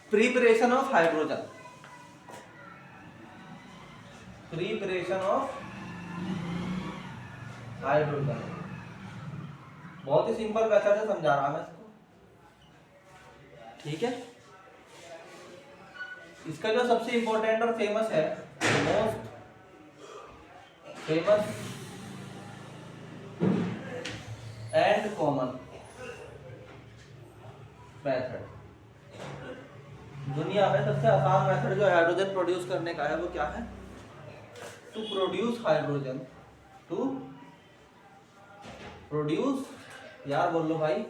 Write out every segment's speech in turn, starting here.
Preparation of hydrogen, preparation of hydrogen. बहुत ही simple method से समझा रहा मैं इसको, ठीक है। इसका जो सबसे इंपॉर्टेंट और फेमस है, most famous and common method, दुनिया में सबसे आसान मेथड जो हाइड्रोजन प्रोड्यूस करने का है वो क्या है? To produce hydrogen, to produce, यार बोल लो भाई,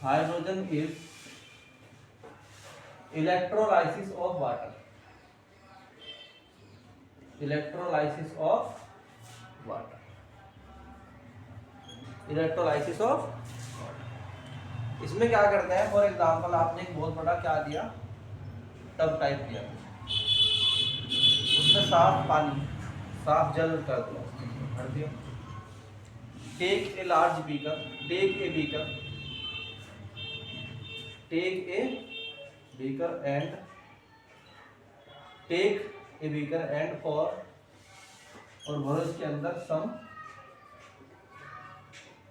hydrogen is electrolysis of water, electrolysis of water, electrolysis of water. इसमें क्या करते हैं, फॉर एग्जांपल आपने एक बहुत बड़ा क्या दिया, टब टाइप दिया, उसमें साफ पानी, साफ जल कर दिया, भर दिया। Take a large beaker, take a beaker, take a beaker and take a beaker and for, और भरो इसके अंदर सम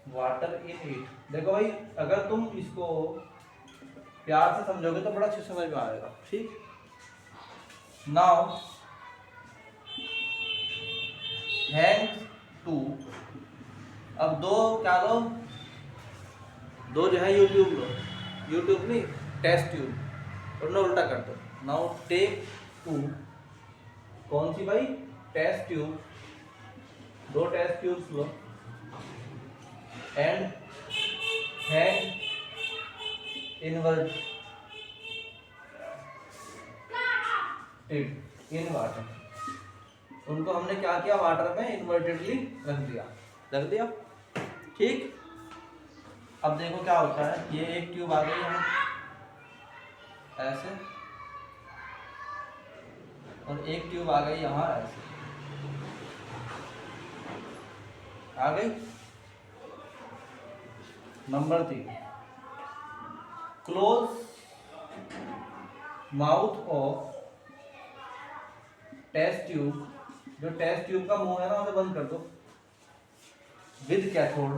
वाटर इन इट। देखो भाई, अगर तुम इसको प्यार से समझोगे तो बड़ा अच्छी समझ में आएगा, ठीक। नाउ हैंग टू, अब दो क्या लो, दो जो है यूट्यूब लो, यूट्यूब नहीं टेस्ट ट्यूब, और ना उल्टा कर दो। नाउ टेक टू, कौन सी भाई? टेस्ट ट्यूब, दो टेस्ट ट्यूब्स लो and hang inverted in water, उनको हमने क्या किया, वाटर में इन्वर्टेडली रख दिया, रख दिया, ठीक। अब देखो क्या होता है, ये एक ट्यूब आ गई यहाँ ऐसे, और एक ट्यूब आ गई यहाँ ऐसे, आ गई। Number 3, close mouth of test tube, जो टेस्ट ट्यूब का मुंह है ना उसे बंद कर दो, विद कैथोड,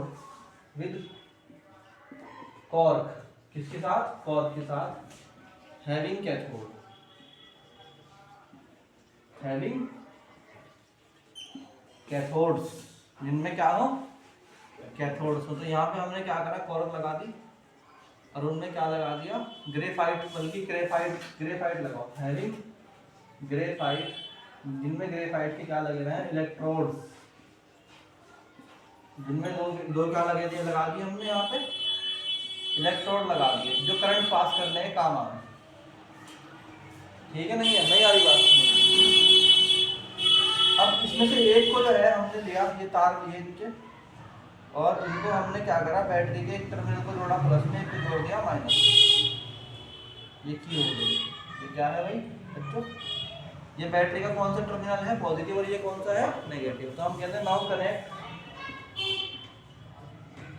विद कॉर्क, किसके साथ? कॉर्क के साथ, हैविंग कैथोड, हैविंग कैथोड्स, जिनमें क्या हो, कैथोड्स हो। तो यहाँ पे हमने क्या करा, कॉर्क लगा दी, और उनमें क्या लगा दिया, ग्रेफाइट, बल्कि ग्रेफाइट, ग्रेफाइट लगाओ, हैविंग ग्रेफाइट, जिनमें ग्रेफाइट के क्या लगे रहे हैं, इलेक्ट्रोड्स, जिनमें दो क्या लगे दिए, लगा दिए हमने यहाँ पे इलेक्ट्रोड लगा दिए, जो करंट पास करने के काम आए, ठीक है। नहीं है, नहीं आ रही बात। अब इसमें से एक को जो है हमने लिया, ये तार लिए इनके, और इनको हमने क्या करा, बैटरी के एक टर्मिनल को जोड़ा प्लस में, एक को जोड़ दिया माइनस, ये की हो गई। ये क्या है भाई बच्चों, ये बैटरी का कौन सा टर्मिनल है, पॉजिटिव, और ये कौन सा है, नेगेटिव। तो हम कहते हैं now connect,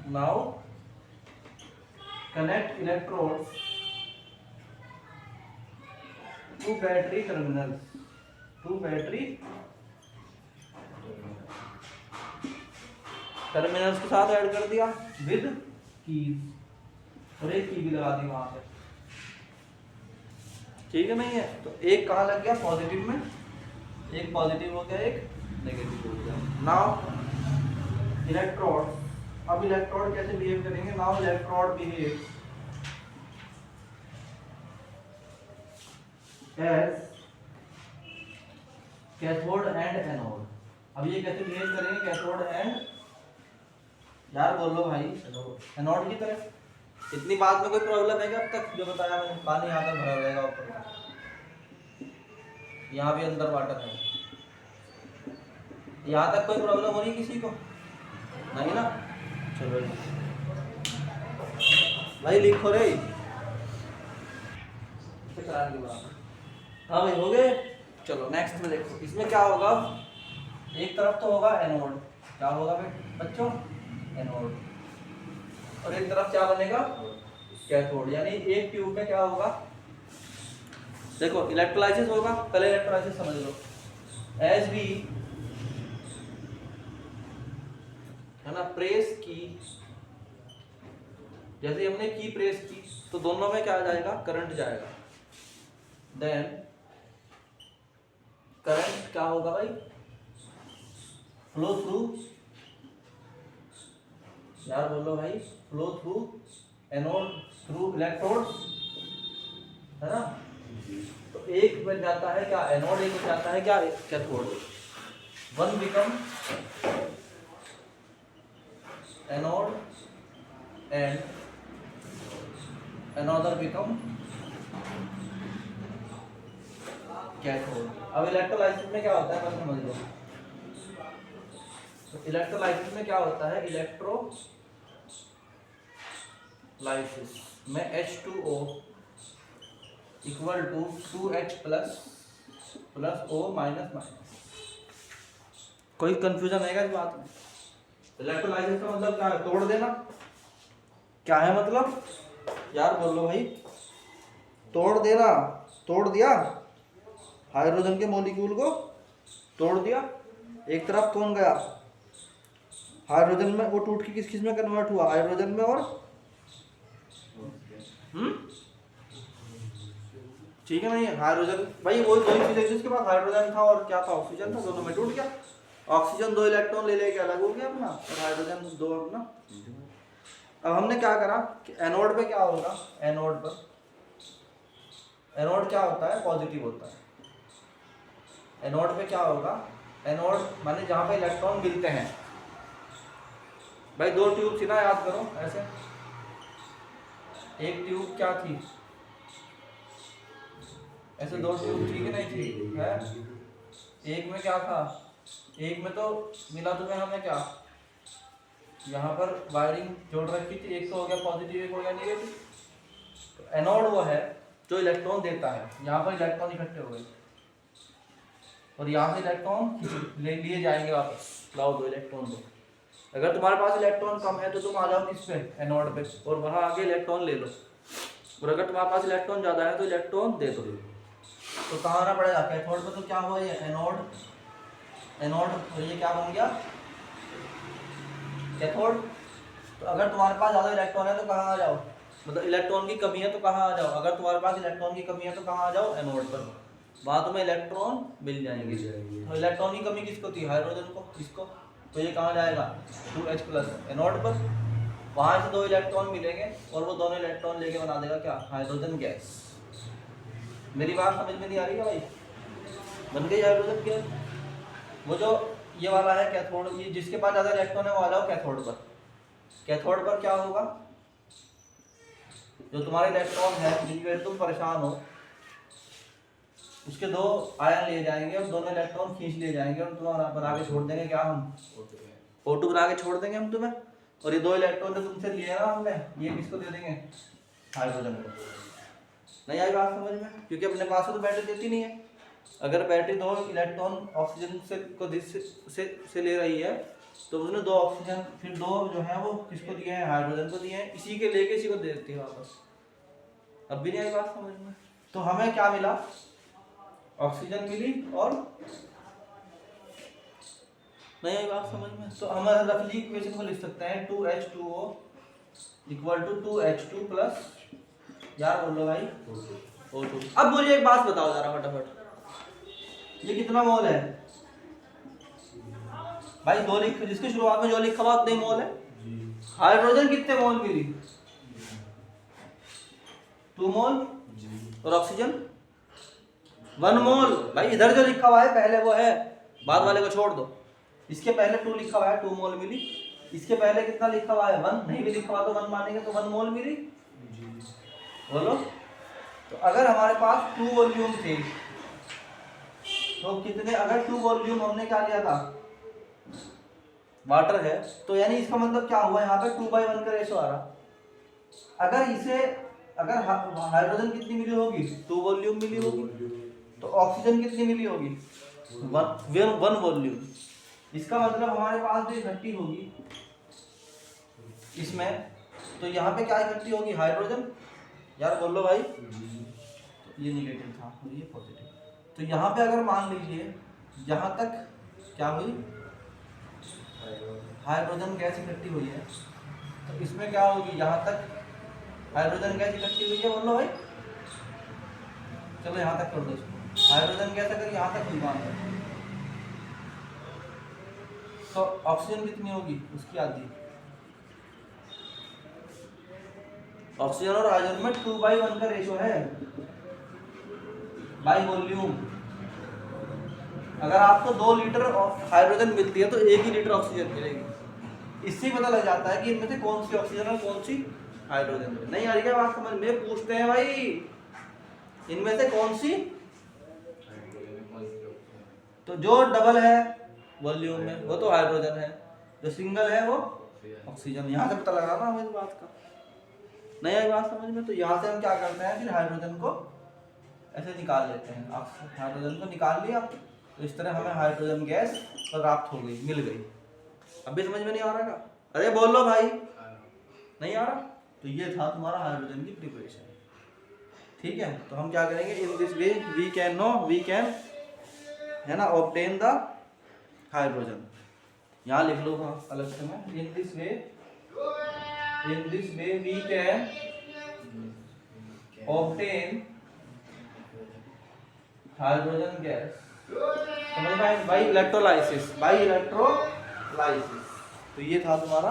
now connect electrodes to battery terminals, to battery terminals के साथ ऐड कर दिया, विद कीज, और एक की भी लगा दी वहां पे, ठीक है। नहीं है, तो एक कहाँ लग गया, पॉजिटिव में, एक पॉजिटिव हो गया, एक नेगेटिव हो गया। नाउ इलेक्ट्रोड, अब इलेक्ट्रोड कैसे बिहेव करेंगे, now electrode behave as cathode and anode. अब ये कैसे बिहेव करेंगे, कैथोड एंड, यार बोल लो भाई, एनोड की तरह। इतनी बात में कोई प्रॉब्लम है क्या अब तक? जो बताया मैंने, पानी यहाँ तक भरा रहेगा ऊपर का, यहाँ भी अंदर वाटर है, यहाँ तक कोई प्रॉब्लम हो रही किसी को? नहीं ना, चलो भाई लिखो रे, हाँ भाई हो गए। चलो नेक्स्ट में देखो, इसमें क्या होगा, एक तरफ तो होगा एनोड, क्या होगा बच्चों, एनोड, और एक तरफ क्या बनेगा, कैथोड। यानी एक ट्यूब में क्या होगा, देखो इलेक्ट्रोलाइसिस होगा, पहले इलेक्ट्रोलाइसिस समझ लो। एज वी है ना प्रेस की, जैसे हमने की प्रेस की तो दोनों में क्या आ जाएगा, करंट जाएगा। देन करंट क्या होगा भाई, फ्लो थ्रू, यार बोलो भाई, flow through anode through electrode, है ना। तो एक बन जाता है क्या एनोड, एक बन जाता है क्या cathode. One become anode and another become cathode. अब इलेक्ट्रोलाइसिस में क्या होता है बस समझ लो। तो इलेक्ट्रोलाइसिस में क्या होता है, इलेक्ट्रोलाइसिस में H2O equal to 2H plus O minus minus. कोई कंफ्यूजन है क्या इस बात में? इलेक्ट्रोलाइसिस का मतलब क्या है, तोड़ देना। क्या है मतलब, यार बोलो भाई, तोड़ देना। तोड़ दिया, हाइड्रोजन के मॉलिक्यूल को तोड़ दिया। एक तरफ कौन गया, हाइड्रोजन में, वो टूट के किस किस में कन्वर्ट हुआ, हाइड्रोजन में और ठीक है नहीं, हाइड्रोजन भाई वही दो चीज है जिसके पास हाइड्रोजन था और क्या था, ऑक्सीजन था, दोनों में टूट गया। ऑक्सीजन 2 इलेक्ट्रॉन ले लेके अलग हो गया अपना, और हाइड्रोजन 2 अपना। अब हमने क्या करा कि एनोड पे क्या होगा, एनोड पर, एनोड क्या होता है, पॉजिटिव होता है। एनोड पे क्या होगा, एनोड माने जहां पे इलेक्ट्रॉन मिलते हैं। भाई 2 ट्यूब थी ना, याद करो ऐसे, एक ट्यूब क्या थी, ऐसे 2 ट्यूब थी कि नहीं थी, है। एक में क्या था, एक में तो मिला तुम्हें हमें क्या, यहाँ पर वायरिंग जोड़ रखी थी, एक तो हो गया पॉजिटिव, एक हो गया नेगेटिव। तो एनोड वो है जो इलेक्ट्रॉन देता है, यहाँ पर इलेक्ट्रॉन इकट्ठे हो गए और यहाँ से इलेक्ट्रॉन ले लिए जाएंगे वापस, लाओ 2 इलेक्ट्रॉन दो। अगर तुम्हारे पास इलेक्ट्रॉन कम है तो तुम आ जाओ किस पे, एनोड पे, और वहाँ आगे इलेक्ट्रॉन ले लो। और अगर तुम्हारे पास इलेक्ट्रॉन ज़्यादा है तो इलेक्ट्रॉन दे दो। तो कहाँ आना पड़ेगा, कैथोड पे। तो क्या हुआ ये एनोड, एनोड, और ये क्या बन गया, कैथोड। तो अगर तुम्हारे पास ज़्यादा इलेक्ट्रॉन है तो कहाँ आ जाओ, मतलब इलेक्ट्रॉन की कमी है तो कहाँ आ जाओ, अगर तुम्हारे पास इलेक्ट्रॉन की कमी है तो कहाँ आ जाओ, एनोड पर। वहाँ तुम्हें इलेक्ट्रॉन मिल जाएंगे। तो इलेक्ट्रॉन की कमी किसको थी, हाइड्रोजन को, इसको। तो ये कहाँ जाएगा, 2H प्लस एनोड पर। वहाँ से 2 इलेक्ट्रॉन मिलेंगे और वो दोनों इलेक्ट्रॉन लेके बना देगा क्या, हाइड्रोजन गैस। मेरी बात समझ में नहीं आ रही है भाई, बन गई हाइड्रोजन गैस। वो जो ये वाला है कैथोड, ये जिसके पास ज़्यादा इलेक्ट्रॉन है वो आ जाओ कैथोड पर। कैथोड पर क्या होगा, जो तुम्हारे इलेक्ट्रॉन है जिनकी वजह से तुम परेशान हो, उसके 2 आयन ले जाएंगे और दोनों इलेक्ट्रॉन खींच लिए जाएंगे और तुम्हारा बना के छोड़ देंगे क्या, हम O2 बना के छोड़ देंगे हम तुम्हें। और ये 2 इलेक्ट्रॉन जो तुमसे लिए ना हमने, ये किसको दे देंगे, हाइड्रोजन को। नहीं आई बात समझ में, क्योंकि अपने पास तो बैटरी देती नहीं है। अगर बैटरी 2 इलेक्ट्रॉन ऑक्सीजन से ले रही है तो उसने 2 ऑक्सीजन, फिर 2 जो है वो किसको दिए हैं, हाइड्रोजन को दिए हैं, इसी के लेके इसी को दे देती है वापस। अब भी नहीं आई बात समझ में। तो हमें क्या मिला, ऑक्सीजन मिली और नहीं आई बात समझ में। तो हम रफली इक्वेशन को लिख सकते हैं 2H2O equal to 2H2 plus, यार बोलो भाई, O2। अब मुझे एक बात बताओ जरा फटाफट, ये कितना मोल है भाई, 2 लिख, जिसकी शुरुआत में जो लिखा हुआ उतने मोल है। हाइड्रोजन कितने मोल मिली, 2 मोल, और ऑक्सीजन 1 मोल। भाई इधर जो लिखा हुआ है पहले वो है, बाद वाले को छोड़ दो। इसके पहले 2 लिखा हुआ है, 2 मोल मिली। इसके पहले कितना लिखा हुआ है, 1, नहीं भी लिखा हुआ तो 1 मानेंगे, तो 1 मोल मिली। बोलो, तो अगर हमारे पास 2 वॉल्यूम थे तो कितने, अगर 2 वॉल्यूम हमने क्या लिया था, वाटर है, तो यानी इसका मतलब क्या हुआ, यहाँ पे 2/1 का रेशो आ रहा। अगर इसे, अगर हाइड्रोजन कितनी मिली होगी, 2 वॉल्यूम मिली होगी, तो ऑक्सीजन कितनी मिली होगी, 1 वॉल्यूम। इसका मतलब हमारे पास जो इकट्ठी होगी इसमें, तो यहाँ पे क्या इकट्ठी होगी, हाइड्रोजन। यार बोलो भाई, ये निगेटिव था और ये पॉजिटिव। तो यहाँ पे अगर मान लीजिए यहाँ तक क्या हुई, हाइड्रोजन गैस इकट्ठी हुई है, तो इसमें क्या होगी, यहाँ तक हाइड्रोजन गैस इकट्ठी हुई है, बोल लो भाई, चलो यहाँ तक कर दो इसको। हाइड्रोजन गैस अगर यहाँ तक हुई मान लो, तो ऑक्सीजन कितनी होगी, उसकी आधी। ऑक्सीजन और हाइड्रोजन में 2:1 का रेशो है बाई वॉल्यूम। अगर आपको 2 लीटर हाइड्रोजन मिलती है तो 1 ही लीटर ऑक्सीजन मिलेगी। इससे पता लग जाता है कि इनमें से कौन सी ऑक्सीजन और कौन सी हाइड्रोजन है। नहीं आ रही क्या बात समझ में? पूछते हैं भाई, इनमें से कौन सी, तो जो डबल है वॉल्यूम में वो तो हाइड्रोजन है, जो सिंगल है वो ऑक्सीजन। यहाँ से पता लगा ना हमें इस बात का। नहीं आई बात समझ में? तो यहाँ से हम क्या करते हैं, फिर हाइड्रोजन को ऐसे निकाल लेते हैं। आप हाइड्रोजन को निकाल लिया तो इस तरह हमें हाइड्रोजन गैस प्राप्त हो गई, मिल गई। अभी समझ में नहीं आ रहा का? अरे बोलो भाई, नहीं आ रहा? तो ये था तुम्हारा हाइड्रोजन की प्रिपरेशन। ठीक है, तो हम क्या करेंगे, in this way we can है ना ऑब्टेन द हाइड्रोजन। यहाँ लिख लो हाँ अलग से मैं, in this way we can obtain hydrogen gas. समझ में भाई? इलेक्ट्रोलाइसिस। तो ये था तुम्हारा